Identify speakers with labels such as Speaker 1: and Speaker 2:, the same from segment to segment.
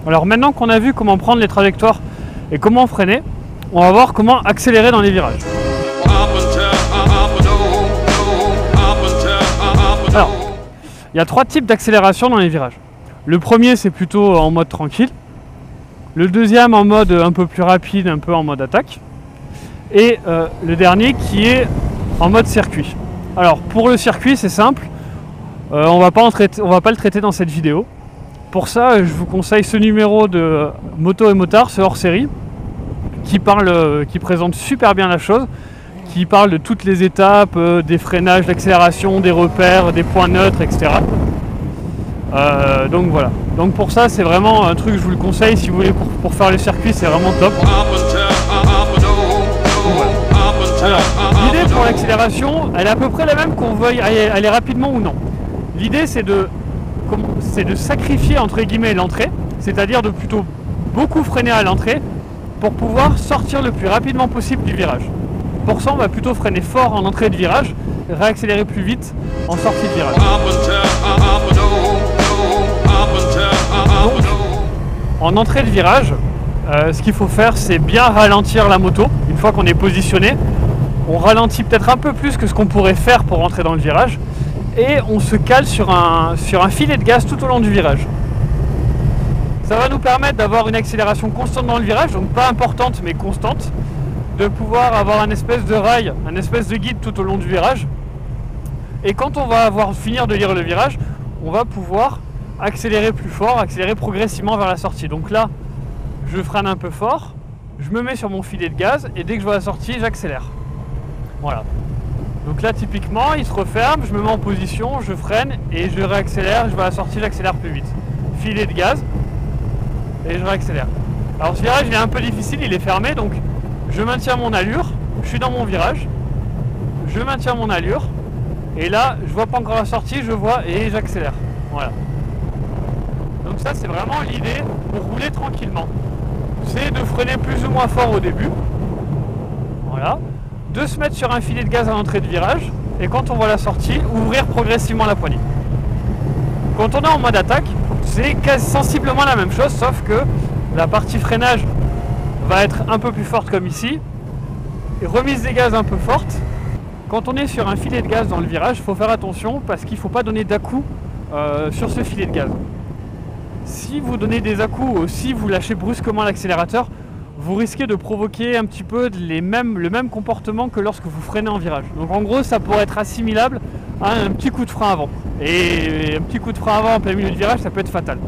Speaker 1: Alors maintenant qu'on a vu comment prendre les trajectoires et comment freiner, on va voir comment accélérer dans les virages. Alors, il y a 3 types d'accélération dans les virages. Le premier, c'est plutôt en mode tranquille. Le deuxième en mode un peu plus rapide, un peu en mode attaque. Et le dernier qui est en mode circuit. Alors pour le circuit, c'est simple. On va pas le traiter dans cette vidéo. Pour ça, je vous conseille ce numéro de Moto et Motard, ce hors-série, qui présente super bien la chose, qui parle de toutes les étapes, des freinages, d'accélération, des repères, des points neutres, etc. Donc voilà. Donc pour ça, c'est vraiment un truc, je vous le conseille, si vous voulez pour faire le circuit, c'est vraiment top. Voilà. Alors, l'idée pour l'accélération, elle est à peu près la même qu'on veuille aller rapidement ou non. L'idée, c'est de sacrifier entre guillemets l'entrée, c'est-à-dire de plutôt beaucoup freiner à l'entrée pour pouvoir sortir le plus rapidement possible du virage. Pour ça, on va plutôt freiner fort en entrée de virage, réaccélérer plus vite en sortie de virage. Donc, en entrée de virage, ce qu'il faut faire, c'est bien ralentir la moto. Une fois qu'on est positionné, on ralentit peut-être un peu plus que ce qu'on pourrait faire pour rentrer dans le virage. Et on se cale sur un filet de gaz tout au long du virage. Ça va nous permettre d'avoir une accélération constante dans le virage, donc pas importante mais constante, de pouvoir avoir un espèce de rail, un espèce de guide tout au long du virage. Et quand on va finir de lire le virage, on va pouvoir accélérer plus fort, accélérer progressivement vers la sortie. Donc là, je freine un peu fort, je me mets sur mon filet de gaz et dès que je vois la sortie, j'accélère. Voilà. Donc là typiquement il se referme, je me mets en position, je freine et je réaccélère, je vais à la sortie, j'accélère plus vite. Filet de gaz et je réaccélère. Alors ce virage il est un peu difficile, il est fermé, donc je maintiens mon allure, je suis dans mon virage, je maintiens mon allure et là je vois pas encore la sortie, je vois et j'accélère. Voilà. Donc ça c'est vraiment l'idée pour rouler tranquillement. C'est de freiner plus ou moins fort au début. Voilà. De se mettre sur un filet de gaz à l'entrée de virage et quand on voit la sortie, ouvrir progressivement la poignée. Quand on est en mode attaque, c'est sensiblement la même chose, sauf que la partie freinage va être un peu plus forte comme ici, et remise des gaz un peu forte. Quand on est sur un filet de gaz dans le virage, il faut faire attention parce qu'il ne faut pas donner d'à-coups sur ce filet de gaz. Si vous donnez des à-coups ou si vous lâchez brusquement l'accélérateur, vous risquez de provoquer un petit peu le même comportement que lorsque vous freinez en virage. Donc en gros, ça pourrait être assimilable à un petit coup de frein avant. Et un petit coup de frein avant en plein milieu de virage, ça peut être fatal.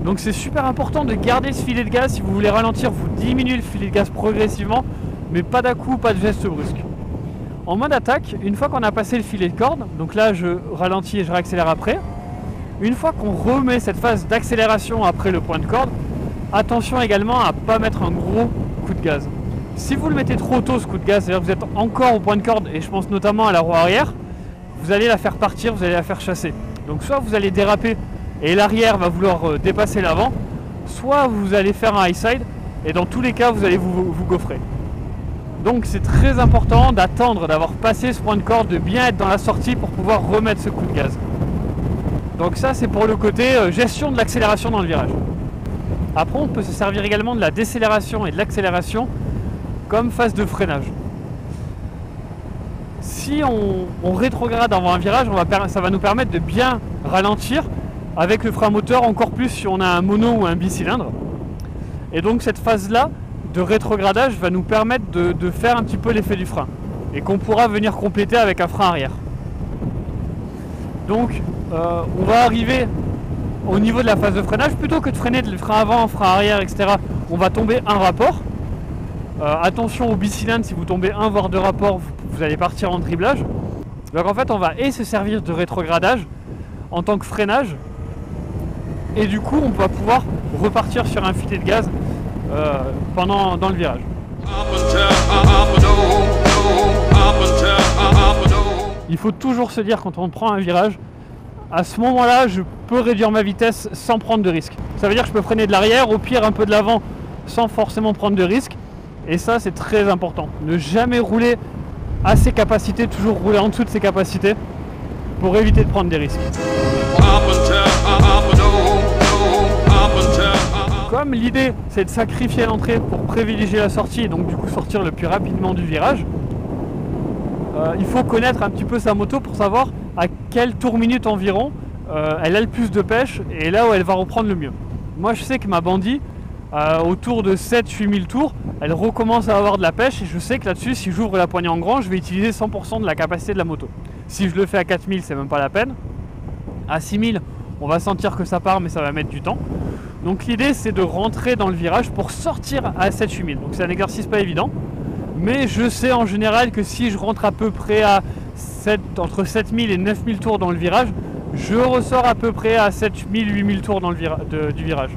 Speaker 1: Donc c'est super important de garder ce filet de gaz. Si vous voulez ralentir, vous diminuez le filet de gaz progressivement, mais pas d'à-coup, pas de geste brusque. En mode attaque, une fois qu'on a passé le filet de corde, donc là je ralentis et je réaccélère après. Une fois qu'on remet cette phase d'accélération après le point de corde, attention également à ne pas mettre un gros coup de gaz. Si vous le mettez trop tôt ce coup de gaz, c'est-à-dire que vous êtes encore au point de corde, et je pense notamment à la roue arrière, vous allez la faire partir, vous allez la faire chasser. Donc soit vous allez déraper et l'arrière va vouloir dépasser l'avant, soit vous allez faire un high side et dans tous les cas vous allez vous gaufrer. Donc c'est très important d'attendre d'avoir passé ce point de corde, de bien être dans la sortie pour pouvoir remettre ce coup de gaz. Donc ça c'est pour le côté gestion de l'accélération dans le virage. Après on peut se servir également de la décélération et de l'accélération comme phase de freinage. Si on rétrograde avant un virage, ça va nous permettre de bien ralentir avec le frein moteur, encore plus si on a un mono ou un bicylindre. Et donc cette phase-là de rétrogradage va nous permettre de faire un petit peu l'effet du frein et qu'on pourra venir compléter avec un frein arrière. Donc on va arriver au niveau de la phase de freinage, plutôt que de freiner le frein avant, frein arrière, etc. On va tomber un rapport. Attention au bicylindre, si vous tombez un voire deux rapports, vous allez partir en driblage. Donc en fait on va se servir de rétrogradage en tant que freinage et du coup on va pouvoir repartir sur un filet de gaz dans le virage. Il faut toujours se dire quand on prend un virage, à ce moment-là je peux réduire ma vitesse sans prendre de risque. Ça veut dire que je peux freiner de l'arrière, au pire un peu de l'avant sans forcément prendre de risque. Et ça c'est très important. Ne jamais rouler à ses capacités, toujours rouler en dessous de ses capacités pour éviter de prendre des risques. Comme l'idée c'est de sacrifier l'entrée pour privilégier la sortie et donc du coup sortir le plus rapidement du virage, il faut connaître un petit peu sa moto pour savoir à quel tour minute environ elle a le plus de pêche et là où elle va reprendre le mieux. Moi je sais que ma Bandit, autour de 7-8 000 tours, elle recommence à avoir de la pêche et je sais que là-dessus, si j'ouvre la poignée en grand, je vais utiliser 100% de la capacité de la moto. Si je le fais à 4000, c'est même pas la peine. À 6000, on va sentir que ça part, mais ça va mettre du temps. Donc l'idée, c'est de rentrer dans le virage pour sortir à 7-8 000. Donc c'est un exercice pas évident. Mais je sais en général que si je rentre à peu près à entre 7000 et 9000 tours dans le virage, je ressors à peu près à 7000-8000 tours dans le du virage.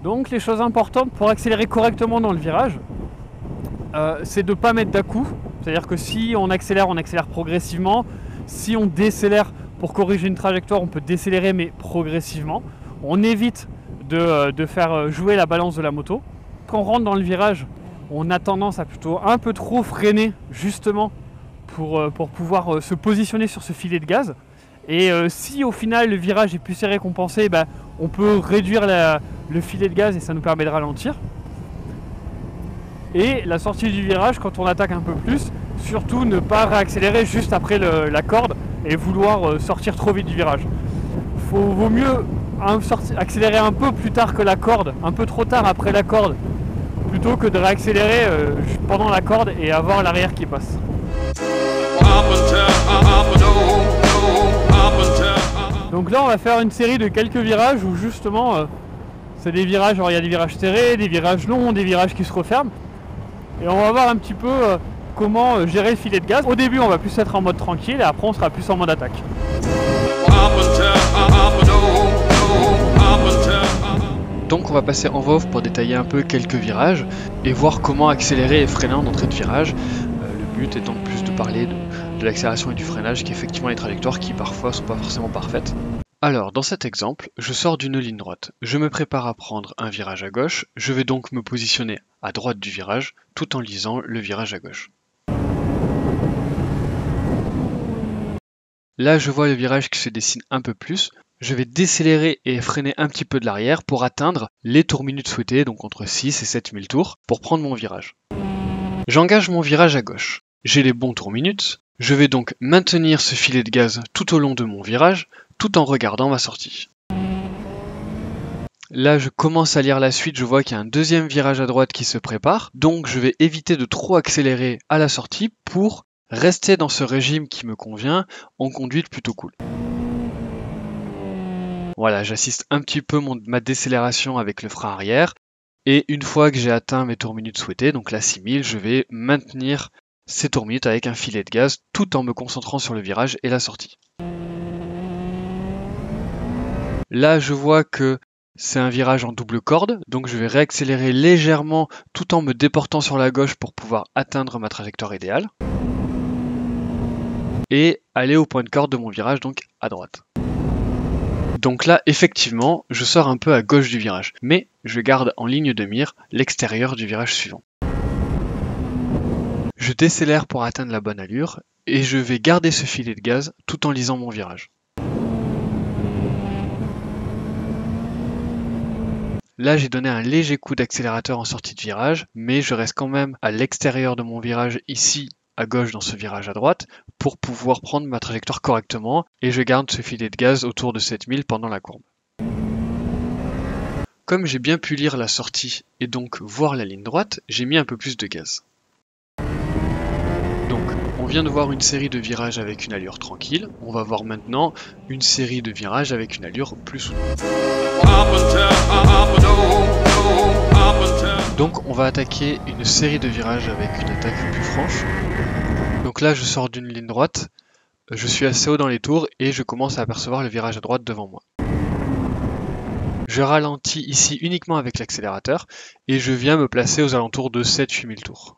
Speaker 1: Donc les choses importantes pour accélérer correctement dans le virage, c'est de ne pas mettre d'à-coups. C'est-à-dire que si on accélère progressivement. Si on décélère pour corriger une trajectoire, on peut décélérer mais progressivement. On évite de faire jouer la balance de la moto. Quand on rentre dans le virage, on a tendance à plutôt un peu trop freiner justement pour pouvoir se positionner sur ce filet de gaz. Et si au final le virage est plus serré qu'on pensait, on peut réduire le filet de gaz et ça nous permet de ralentir. Et la sortie du virage, quand on attaque un peu plus, surtout ne pas réaccélérer juste après la corde et vouloir sortir trop vite du virage. Vaut mieux accélérer un peu plus tard que la corde, un peu trop tard après la corde, plutôt que de réaccélérer pendant la corde et avoir l'arrière qui passe. Donc là on va faire une série de quelques virages où justement c'est des virages, alors il y a des virages serrés, des virages longs, des virages qui se referment. Et on va voir un petit peu comment gérer le filet de gaz. Au début on va plus être en mode tranquille et après on sera plus en mode attaque.
Speaker 2: Donc on va passer en VOV pour détailler un peu quelques virages et voir comment accélérer et freiner en entrée de virage. Le but étant plus de parler de l'accélération et du freinage qu'effectivement les trajectoires qui parfois sont pas forcément parfaites. Alors dans cet exemple, je sors d'une ligne droite, je me prépare à prendre un virage à gauche, je vais donc me positionner à droite du virage tout en lisant le virage à gauche. Là je vois le virage qui se dessine un peu plus, je vais décélérer et freiner un petit peu de l'arrière pour atteindre les tours minutes souhaités, donc entre 6 et 7000 tours, pour prendre mon virage. J'engage mon virage à gauche, j'ai les bons tours minutes, je vais donc maintenir ce filet de gaz tout au long de mon virage, tout en regardant ma sortie. Là, je commence à lire la suite, je vois qu'il y a un deuxième virage à droite qui se prépare, donc je vais éviter de trop accélérer à la sortie pour rester dans ce régime qui me convient en conduite plutôt cool. Voilà, j'assiste un petit peu ma décélération avec le frein arrière, et une fois que j'ai atteint mes tours minutes souhaités, donc la 6000, je vais maintenir ces tours minutes avec un filet de gaz tout en me concentrant sur le virage et la sortie. Là, je vois que c'est un virage en double corde, donc je vais réaccélérer légèrement tout en me déportant sur la gauche pour pouvoir atteindre ma trajectoire idéale. Et aller au point de corde de mon virage, donc à droite. Donc là, effectivement, je sors un peu à gauche du virage, mais je garde en ligne de mire l'extérieur du virage suivant. Je décélère pour atteindre la bonne allure, et je vais garder ce filet de gaz tout en lisant mon virage. Là, j'ai donné un léger coup d'accélérateur en sortie de virage, mais je reste quand même à l'extérieur de mon virage ici, à gauche dans ce virage à droite, pour pouvoir prendre ma trajectoire correctement, et je garde ce filet de gaz autour de 7000 pendant la courbe. Comme j'ai bien pu lire la sortie et donc voir la ligne droite, j'ai mis un peu plus de gaz. Donc, on vient de voir une série de virages avec une allure tranquille, on va voir maintenant une série de virages avec une allure plus soutenue. Donc on va attaquer une série de virages avec une attaque plus franche. Donc là je sors d'une ligne droite, je suis assez haut dans les tours et je commence à apercevoir le virage à droite devant moi. Je ralentis ici uniquement avec l'accélérateur et je viens me placer aux alentours de 7-8 000 tours.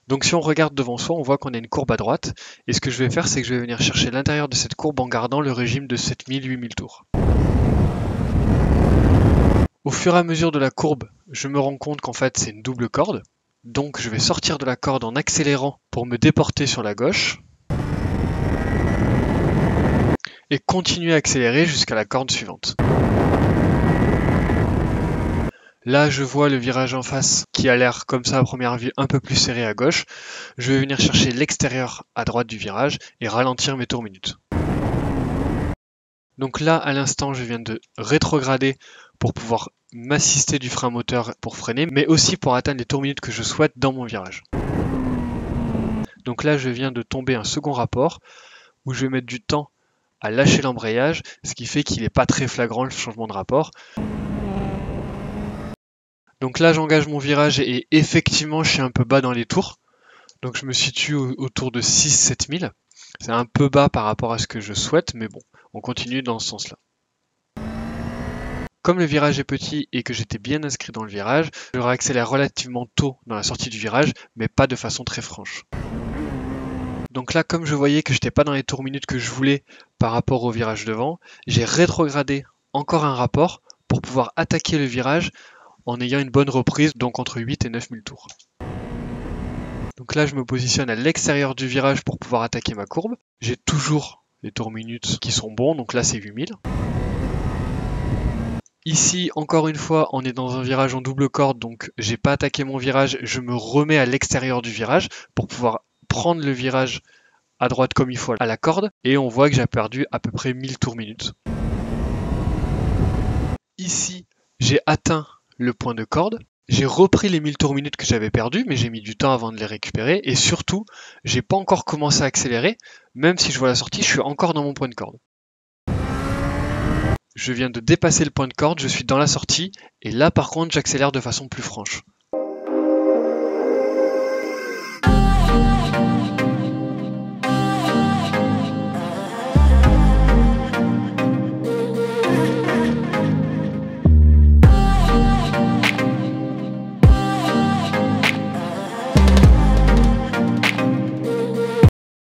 Speaker 2: Donc si on regarde devant soi, on voit qu'on a une courbe à droite et ce que je vais faire c'est que je vais venir chercher l'intérieur de cette courbe en gardant le régime de 7000-8000 tours. Au fur et à mesure de la courbe, je me rends compte qu'en fait c'est une double corde. Donc je vais sortir de la corde en accélérant pour me déporter sur la gauche. Et continuer à accélérer jusqu'à la corde suivante. Là, je vois le virage en face qui a l'air comme ça à première vue un peu plus serré à gauche. Je vais venir chercher l'extérieur à droite du virage et ralentir mes tours minutes. Donc là, à l'instant, je viens de rétrograder pour pouvoir m'assister du frein moteur pour freiner, mais aussi pour atteindre les tours minutes que je souhaite dans mon virage. Donc là, je viens de tomber un second rapport où je vais mettre du temps à lâcher l'embrayage, ce qui fait qu'il n'est pas très flagrant le changement de rapport. Donc là, j'engage mon virage et effectivement, je suis un peu bas dans les tours. Donc je me situe autour de 6-7 000. C'est un peu bas par rapport à ce que je souhaite, mais bon, on continue dans ce sens-là. Comme le virage est petit et que j'étais bien inscrit dans le virage, je réaccélère relativement tôt dans la sortie du virage, mais pas de façon très franche. Donc là, comme je voyais que j'étais pas dans les tours minutes que je voulais par rapport au virage devant, j'ai rétrogradé encore un rapport pour pouvoir attaquer le virage en ayant une bonne reprise, donc entre 8 et 9 000 tours. Donc là, je me positionne à l'extérieur du virage pour pouvoir attaquer ma courbe. J'ai toujours les tours minutes qui sont bons, donc là c'est 8000. Ici, encore une fois, on est dans un virage en double corde, donc j'ai pas attaqué mon virage, je me remets à l'extérieur du virage pour pouvoir prendre le virage à droite comme il faut à la corde, et on voit que j'ai perdu à peu près 1000 tours minutes. Ici, j'ai atteint le point de corde, j'ai repris les 1000 tours minutes que j'avais perdus, mais j'ai mis du temps avant de les récupérer, et surtout, j'ai pas encore commencé à accélérer, même si je vois la sortie, je suis encore dans mon point de corde. Je viens de dépasser le point de corde, je suis dans la sortie, et là par contre j'accélère de façon plus franche.